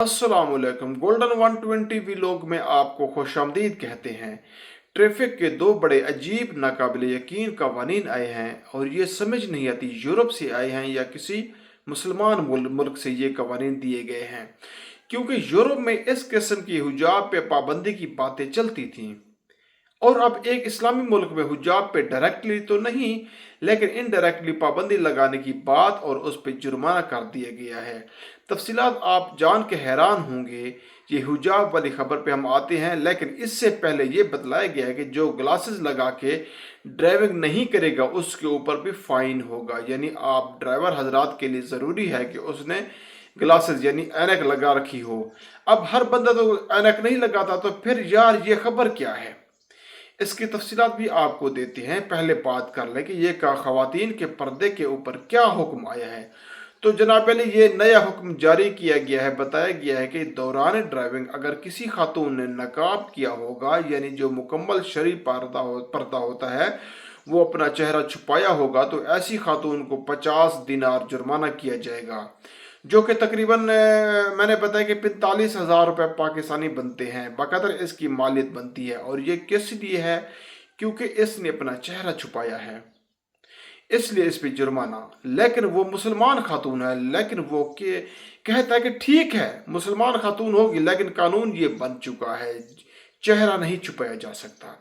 अस्सलामुअलैकुम। Golden 120 vlog में आपको खुशामदीद कहते हैं। ट्रैफिक के दो बड़े अजीब नाकाबिले यकीन कवानीन आए हैं और ये समझ नहीं आती यूरोप से आए हैं या किसी मुसलमान मुल्क से ये कवानीन दिए गए हैं, क्योंकि यूरोप में इस किस्म की हुजाब पे पाबंदी की बातें चलती थीं और अब एक इस्लामी मुल्क में हुजाब पे डायरेक्टली तो नहीं लेकिन इनडायरेक्टली पाबंदी लगाने की बात और उस पर जुर्माना कर दिया गया है। तफसीलात आप जान के हैरान होंगे। ये हुजाब वाली खबर पे हम आते हैं, लेकिन इससे पहले ये बतलाया गया है कि जो ग्लासेस लगा के ड्राइविंग नहीं करेगा उसके ऊपर भी फाइन होगा। यानी आप ड्राइवर हजरात के लिए ज़रूरी है कि उसने ग्लासेस यानी ऐनक लगा रखी हो। अब हर बंदा तो ऐनक नहीं लगाता, तो फिर यार ये खबर क्या है, इसकी तफसीलात भी आपको देते हैं। पहले बात कर लें कि ये का खवातीन के पर्दे के ऊपर क्या हुक्म आया है। तो जनाब पहले ये नया हुक्म जारी किया गया है। बताया गया है कि दौरान ड्राइविंग अगर किसी खातून ने नकाब किया होगा, यानी जो मुकम्मल शरई पर्दा होता है, वो अपना चेहरा छुपाया होगा, तो ऐसी खातून को 50 दिनार जुर्माना किया जाएगा, जो कि तकरीबन मैंने बताया कि 45,000 रुपये पाकिस्तानी बनते हैं। बकदर इसकी मालियत बनती है और ये किस लिए है, क्योंकि इसने अपना चेहरा छुपाया है, इसलिए इस पे जुर्माना। लेकिन वो मुसलमान खातून है, लेकिन वो के कहता है कि ठीक है मुसलमान खातून होगी, लेकिन कानून ये बन चुका है चेहरा नहीं छुपाया जा सकता।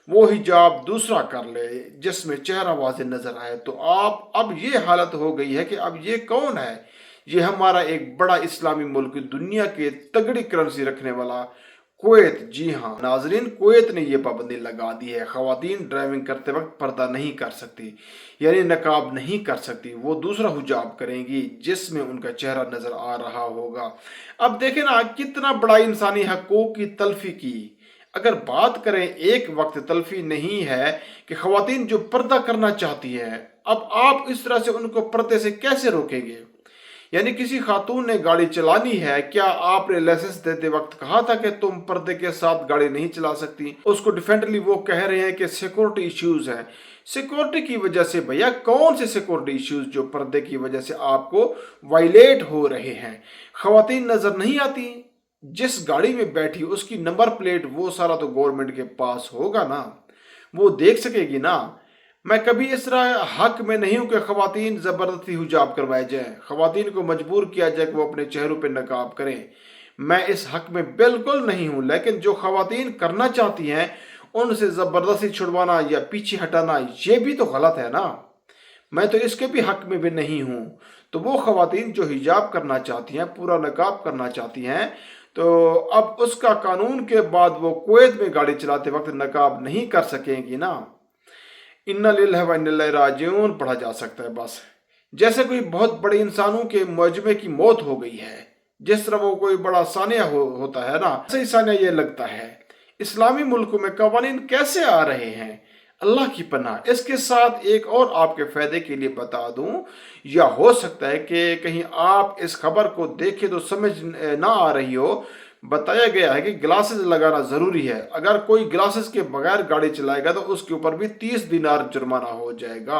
वो हिजाब दूसरा कर ले जिसमें चेहरा वाज़ेह नजर आए। तो आप अब ये हालत हो गई है कि अब ये कौन है, ये हमारा एक बड़ा इस्लामी मुल्क, दुनिया के तगड़ी करेंसी रखने वाला कुवैत। जी हाँ नाजरीन, कुवैत ने यह पाबंदी लगा दी है। खवातीन ड्राइविंग करते वक्त पर्दा नहीं कर सकती, यानी नकाब नहीं कर सकती। वो दूसरा हुजाब करेंगी जिसमें उनका चेहरा नजर आ रहा होगा। अब देखें ना कितना बड़ा इंसानी हकूक की तलफी की। अगर बात करें एक वक्त तलफी नहीं है कि खवातीन जो पर्दा करना चाहती हैं, अब आप इस तरह से उनको पर्दे से कैसे रोकेंगे। यानी किसी खातून ने गाड़ी चलानी है, क्या आपने लाइसेंस देते वक्त कहा था कि तुम पर्दे के साथ गाड़ी नहीं चला सकती। उसको डिफेंडली वो कह रहे हैं कि सिक्योरिटी इश्यूज है। सिक्योरिटी की वजह से भैया कौन से सिक्योरिटी इश्यूज जो पर्दे की वजह से आपको वायलेट हो रहे हैं। खवातीन नजर नहीं आती, जिस गाड़ी में बैठी उसकी नंबर प्लेट वो सारा तो गवर्नमेंट के पास होगा ना, वो देख सकेगी ना। मैं कभी इस तरह हक में नहीं हूं कि खवातीन ज़बरदस्ती हिजाब करवाए जाए, खवातीन को मजबूर किया जाए कि वो अपने चेहरों पर नकाब करें। मैं इस हक में बिल्कुल नहीं हूं, लेकिन जो खवातीन करना चाहती हैं उनसे ज़बरदस्ती छुड़वाना या पीछे हटाना ये भी तो गलत है ना। मैं तो इसके भी हक में भी नहीं हूं। तो वो खवातीन जो हिजाब करना चाहती हैं, पूरा नकाब करना चाहती हैं, तो अब उसका कानून के बाद वो कुवैत में गाड़ी चलाते वक्त नकाब नहीं कर सकेंगी ना। इन्ना लिल्लाहि व इन्ना इलैहि राजिऊन पढ़ा जा सकता है बस। जैसे कोई बहुत बड़े इंसानों के मजमे की मौत हो गई है, जिस तरह वो कोई बड़ा सानिया होता है ना, ऐसे ही सानिया ये लगता है। इस्लामी मुल्कों में कवानीन कैसे आ रहे हैं, अल्लाह की पनाह। इसके साथ एक और आपके फायदे के लिए बता दूं, या हो सकता है कि कहीं आप इस खबर को देखें तो समझ ना आ रही हो। बताया गया है कि ग्लासेस लगाना ज़रूरी है। अगर कोई ग्लासेस के बगैर गाड़ी चलाएगा तो उसके ऊपर भी 30 दिनार जुर्माना हो जाएगा।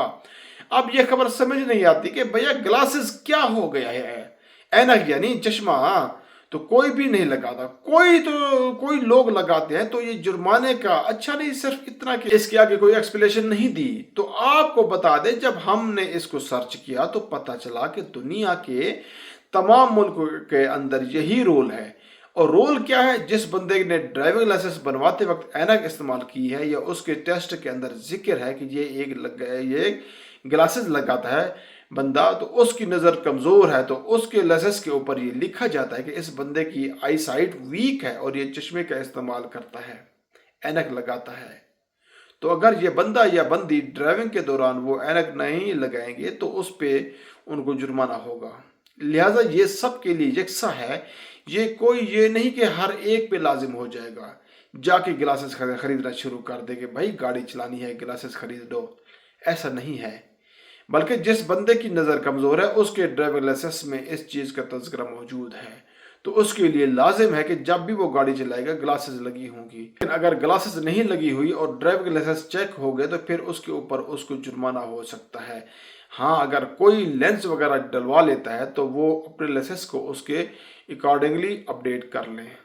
अब यह खबर समझ नहीं आती कि भैया ग्लासेस क्या हो गया है। ऐनक यानी चश्मा तो कोई भी नहीं लगाता, कोई लोग लगाते हैं, तो ये जुर्माने का अच्छा नहीं, सिर्फ इतना कि इसके आगे कोई एक्सप्लेनेशन नहीं दी। तो आपको बता दें, जब हमने इसको सर्च किया तो पता चला कि दुनिया के तमाम मुल्कों के अंदर यही रूल है। और रोल क्या है, जिस बंदे ने ड्राइविंग लाइसेंस बनवाते वक्त ऐनक इस्तेमाल की है या उसके टेस्ट के अंदर जिक्र है कि ये ग्लासेस लगाता है बंदा, तो उसकी नज़र कमज़ोर है, तो उसके लाइसेंस के ऊपर ये लिखा जाता है कि इस बंदे की आई साइट वीक है और ये चश्मे का इस्तेमाल करता है, ऐनक लगाता है। तो अगर ये बंदा या बंदी ड्राइविंग के दौरान वो ऐनक नहीं लगाएंगे तो उस पर उनको जुर्माना होगा। लिहाजा ये सब के लिए यकसा है। ये नहीं कि हर एक पे लाजिम हो जाएगा जाके ग्लासेस खरीदना शुरू कर दे कि भाई गाड़ी चलानी है ग्लासेस खरीद दो। ऐसा नहीं है, बल्कि जिस बंदे की नज़र कमज़ोर है उसके ड्राइविंग लाइसेंस में इस चीज़ का तज़किरा मौजूद है, तो उसके लिए लाजिम है कि जब भी वो गाड़ी चलाएगा ग्लासेस लगी होंगी। लेकिन अगर ग्लासेस नहीं लगी हुई और ड्राइविंग लाइसेंस चेक हो गए तो फिर उसके ऊपर उसको जुर्माना हो सकता है। हाँ, अगर कोई लेंस वगैरह डलवा लेता है तो वो अपने लाइसेंस को उसके اکارڈنگلی اپڈیٹ کر لیں۔